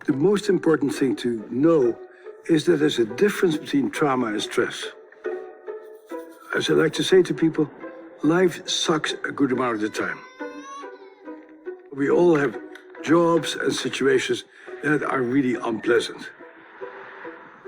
The most important thing to know is that there's a difference between trauma and stress. As I like to say to people, life sucks a good amount of the time. We all have jobs and situations that are really unpleasant.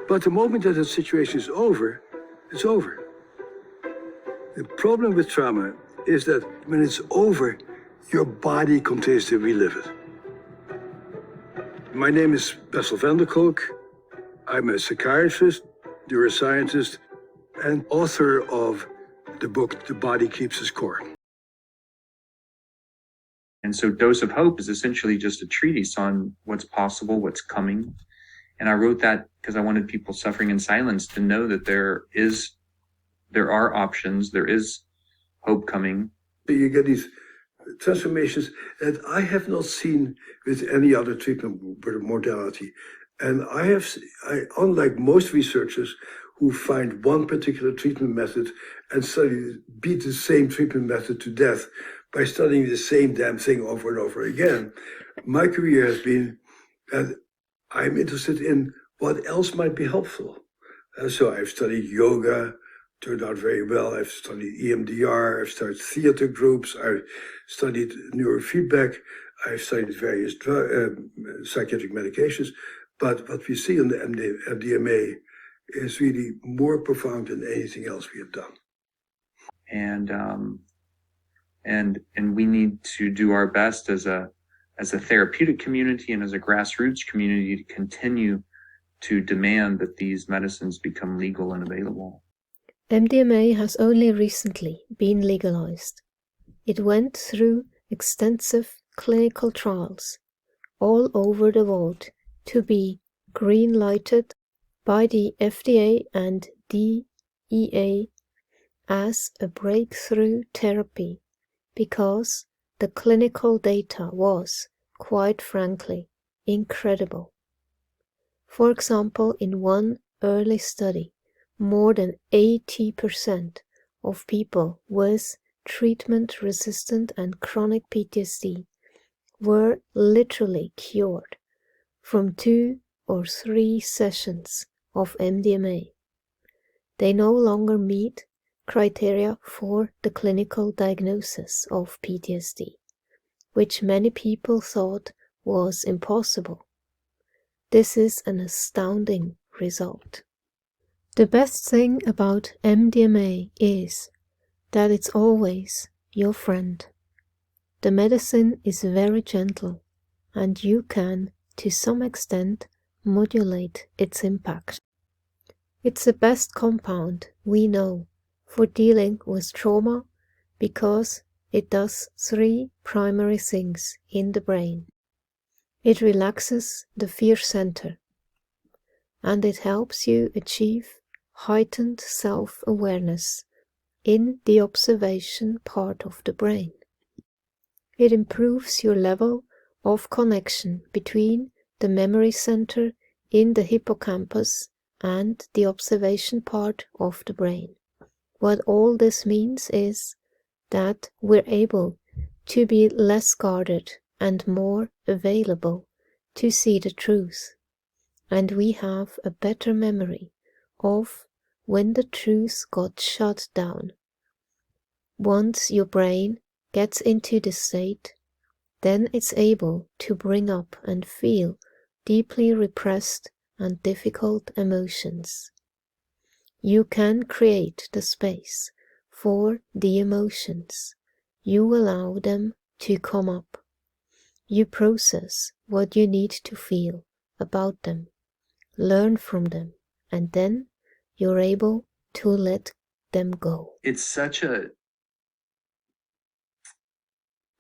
But the moment that the situation is over, it's over. The problem with trauma is that when it's over, your body continues to relive it. My name is Bessel van der Kolk. I'm a psychiatrist, neuroscientist, and author of the book, The Body Keeps the Score. And so Dose of Hope is essentially just a treatise on what's possible, what's coming. And I wrote that because I wanted people suffering in silence to know that there are options, there is hope coming. You get these transformations that I have not seen with any other treatment modality. And I unlike most researchers who find one particular treatment method and beat the same treatment method to death by studying the same damn thing over and over again, my career has been that I'm interested in what else might be helpful. So I've studied yoga, turned out very well. I've studied EMDR, I've studied theater groups, I've studied neurofeedback, I've studied various psychiatric medications. But what we see in the MDMA is really more profound than anything else we have done. And we need to do our best as a therapeutic community and as a grassroots community to continue to demand that these medicines become legal and available. MDMA has only recently been legalized. It went through extensive clinical trials all over the world to be green-lighted by the FDA and DEA as a breakthrough therapy because the clinical data was, quite frankly, incredible. For example, in one early study, more than 80% of people with treatment-resistant and chronic PTSD were literally cured from 2 or 3 sessions of MDMA. They no longer meet criteria for the clinical diagnosis of PTSD, which many people thought was impossible. This is an astounding result. The best thing about MDMA is that it's always your friend. The medicine is very gentle, and you can, to some extent, modulate its impact. It's the best compound we know for dealing with trauma because it does 3 primary things in the brain. It relaxes the fear center, and it helps you achieve heightened self-awareness in the observation part of the brain. It improves your level of connection between the memory center in the hippocampus and the observation part of the brain. What all this means is that we're able to be less guarded and more available to see the truth, and we have a better memory of when the truth got shut down. Once your brain gets into this state, then it's able to bring up and feel deeply repressed and difficult emotions. You can create the space for the emotions. You allow them to come up. You process what you need to feel about them, learn from them, and then you're able to let them go. It's such a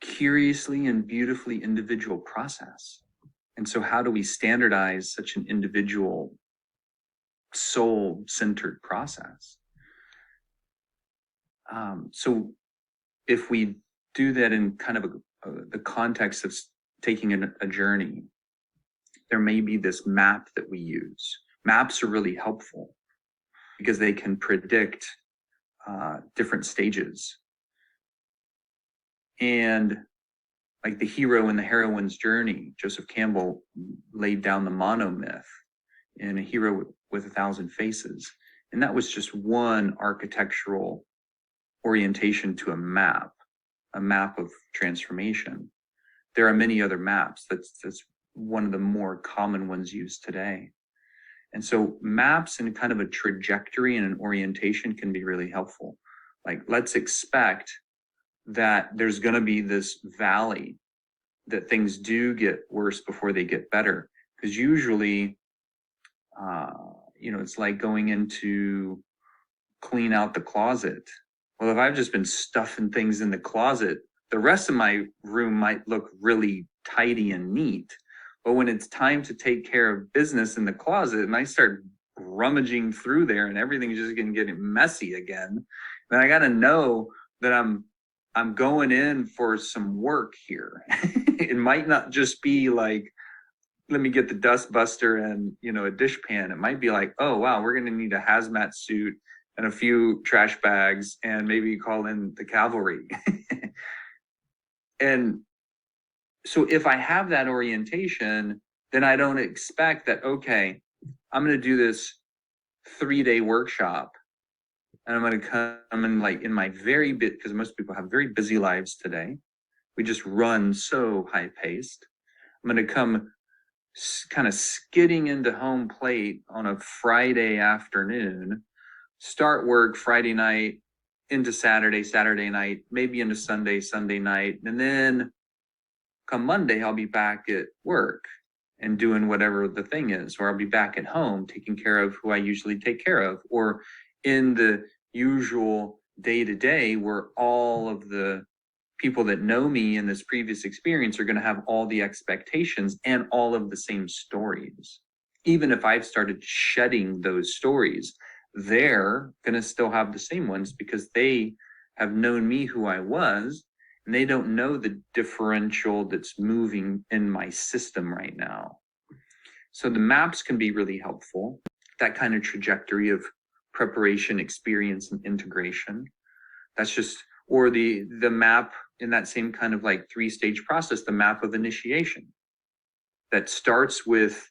curiously and beautifully individual process. And so how do we standardize such an individual, soul-centered process? So if we do that in kind of the context of taking a journey, there may be this map that we use. Maps are really helpful because they can predict different stages. And like the hero and the heroine's journey. Joseph Campbell laid down the monomyth in A Hero with a Thousand Faces. And that was just one architectural orientation to a map of transformation. There are many other maps. That's one of the more common ones used today. And so maps and kind of a trajectory and an orientation can be really helpful. Like, let's expect that there's going to be this valley, that things do get worse before they get better. Because usually, it's like going in to clean out the closet. Well, if I've just been stuffing things in the closet, the rest of my room might look really tidy and neat. But when it's time to take care of business in the closet and I start rummaging through there and everything's just going to get messy again, then I got to know that I'm going in for some work here. It might not just be like, let me get the dust buster and, a dishpan. It might be like, oh, wow, we're going to need a hazmat suit and a few trash bags and maybe call in the cavalry. And so if I have that orientation, then I don't expect that, okay, I'm going to do this 3-day workshop and I'm going to come in like in my very bit, because most people have very busy lives today. We just run so high paced. I'm going to come kind of skidding into home plate on a Friday afternoon, start work Friday night into Saturday night, maybe into Sunday night. And then come Monday, I'll be back at work and doing whatever the thing is, or I'll be back at home taking care of who I usually take care of, or in the usual day-to-day where all of the people that know me in this previous experience are going to have all the expectations and all of the same stories. Even if I've started shedding those stories, they're going to still have the same ones because they have known me who I was, and they don't know the differential that's moving in my system right now. So the maps can be really helpful, that kind of trajectory of preparation, experience, and integration. That's just, or the map in that same kind of like 3-stage process, the map of initiation that starts with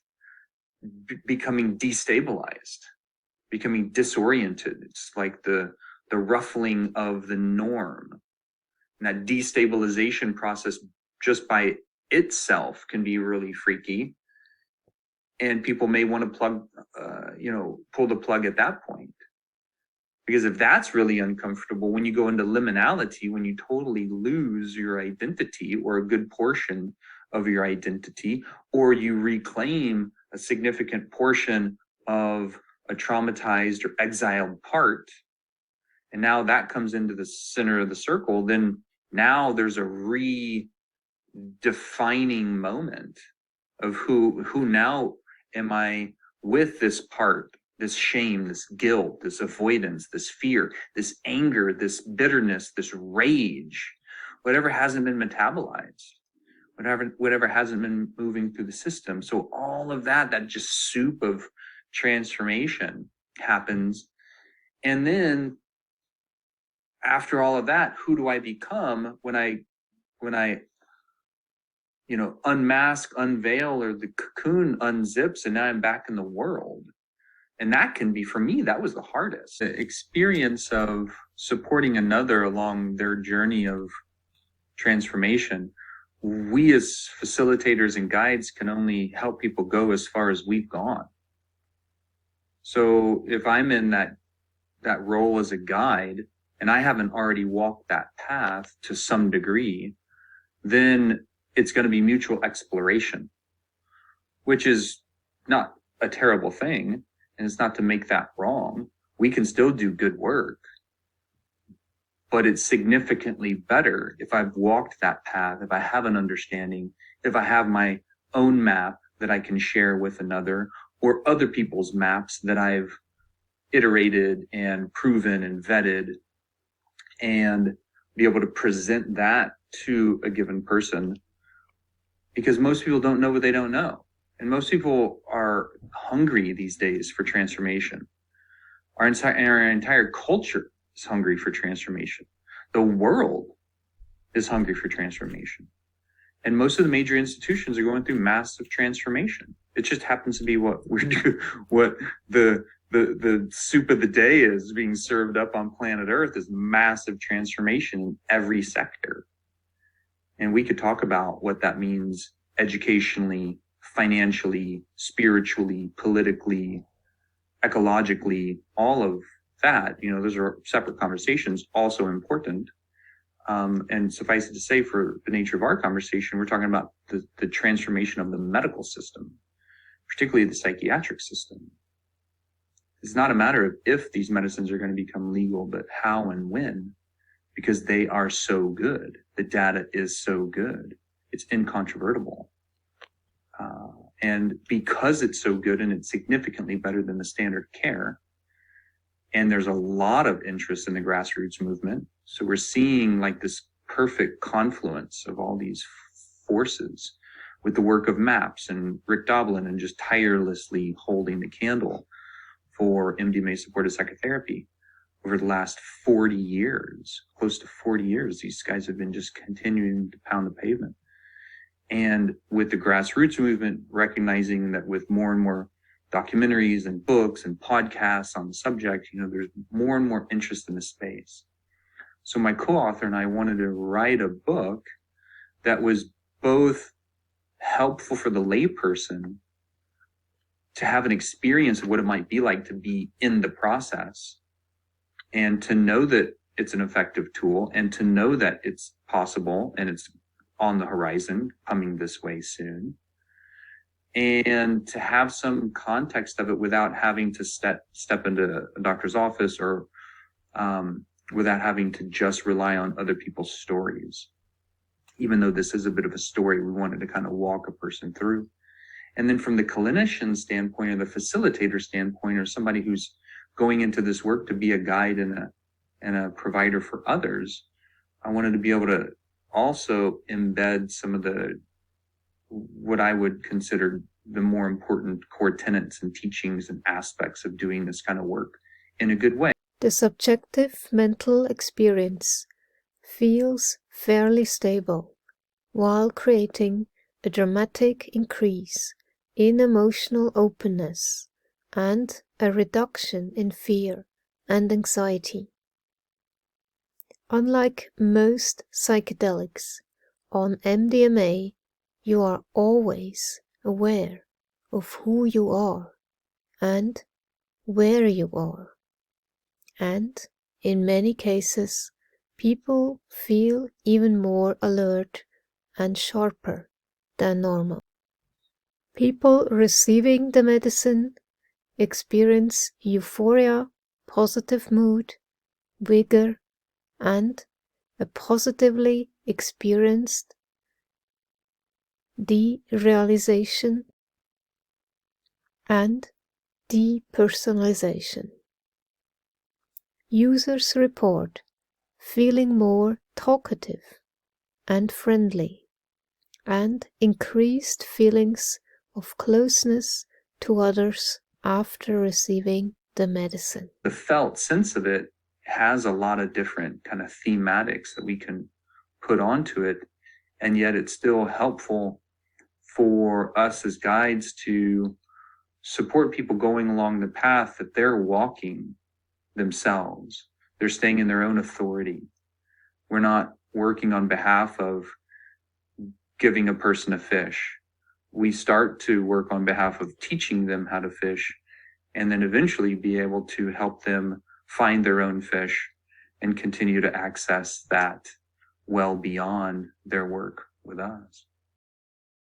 becoming destabilized, becoming disoriented. It's like the ruffling of the norm. And that destabilization process just by itself can be really freaky. And people may want to pull the plug at that point. Because if that's really uncomfortable, when you go into liminality, when you totally lose your identity or a good portion of your identity, or you reclaim a significant portion of a traumatized or exiled part, and now that comes into the center of the circle, then now there's a redefining moment of who now am I with this part, this shame, this guilt, this avoidance, this fear, this anger, this bitterness, this rage, whatever hasn't been metabolized, whatever hasn't been moving through the system. So all of that just soup of transformation happens. And then after all of that, who do I become when I unmask, unveil, or the cocoon unzips, and now I'm back in the world? And that can be, for me, that was the hardest. The experience of supporting another along their journey of transformation. We as facilitators and guides can only help people go as far as we've gone. So if I'm in that role as a guide, and I haven't already walked that path to some degree, then it's going to be mutual exploration, which is not a terrible thing. And it's not to make that wrong. We can still do good work, but it's significantly better if I've walked that path, if I have an understanding, if I have my own map that I can share with another, or other people's maps that I've iterated and proven and vetted, and be able to present that to a given person. Because most people don't know what they don't know. And most people are hungry these days for transformation. Our entire culture is hungry for transformation. The world is hungry for transformation. And most of the major institutions are going through massive transformation. It just happens to be what the soup of the day is being served up on planet Earth is massive transformation in every sector. And we could talk about what that means educationally, financially, spiritually, politically, ecologically, all of that. Those are separate conversations, also important. And suffice it to say, for the nature of our conversation, we're talking about the transformation of the medical system, particularly the psychiatric system. It's not a matter of if these medicines are going to become legal, but how and when, because they are so good. The data is so good. It's incontrovertible. And because it's so good and it's significantly better than the standard care, and there's a lot of interest in the grassroots movement. So we're seeing like this perfect confluence of all these forces with the work of MAPS and Rick Doblin, and just tirelessly holding the candle for MDMA supported psychotherapy over the last 40 years, close to 40 years. These guys have been just continuing to pound the pavement. And with the grassroots movement, recognizing that with more and more documentaries and books and podcasts on the subject, there's more and more interest in the space. So my co-author and I wanted to write a book that was both helpful for the layperson to have an experience of what it might be like to be in the process, and to know that it's an effective tool, and to know that it's possible and it's on the horizon, coming this way soon. And to have some context of it without having to step into a doctor's office, or without having to just rely on other people's stories. Even though this is a bit of a story, we wanted to kind of walk a person through. And then from the clinician standpoint, or the facilitator standpoint, or somebody who's going into this work to be a guide and a provider for others, I wanted to be able to also embed some of what I would consider the more important core tenets and teachings and aspects of doing this kind of work in a good way. The subjective mental experience feels fairly stable, while creating a dramatic increase in emotional openness and a reduction in fear and anxiety. Unlike most psychedelics, on MDMA, you are always aware of who you are and where you are. And in many cases, people feel even more alert and sharper than normal. People receiving the medicine experience euphoria, positive mood, vigor, and a positively experienced derealization and depersonalization. Users report feeling more talkative and friendly, and increased feelings of closeness to others after receiving the medicine. The felt sense of it has a lot of different kind of thematics that we can put onto it, and yet it's still helpful for us as guides to support people going along the path that they're walking themselves. They're staying in their own authority. We're not working on behalf of giving a person a fish. We start to work on behalf of teaching them how to fish, and then eventually be able to help them find their own fish and continue to access that well beyond their work with us.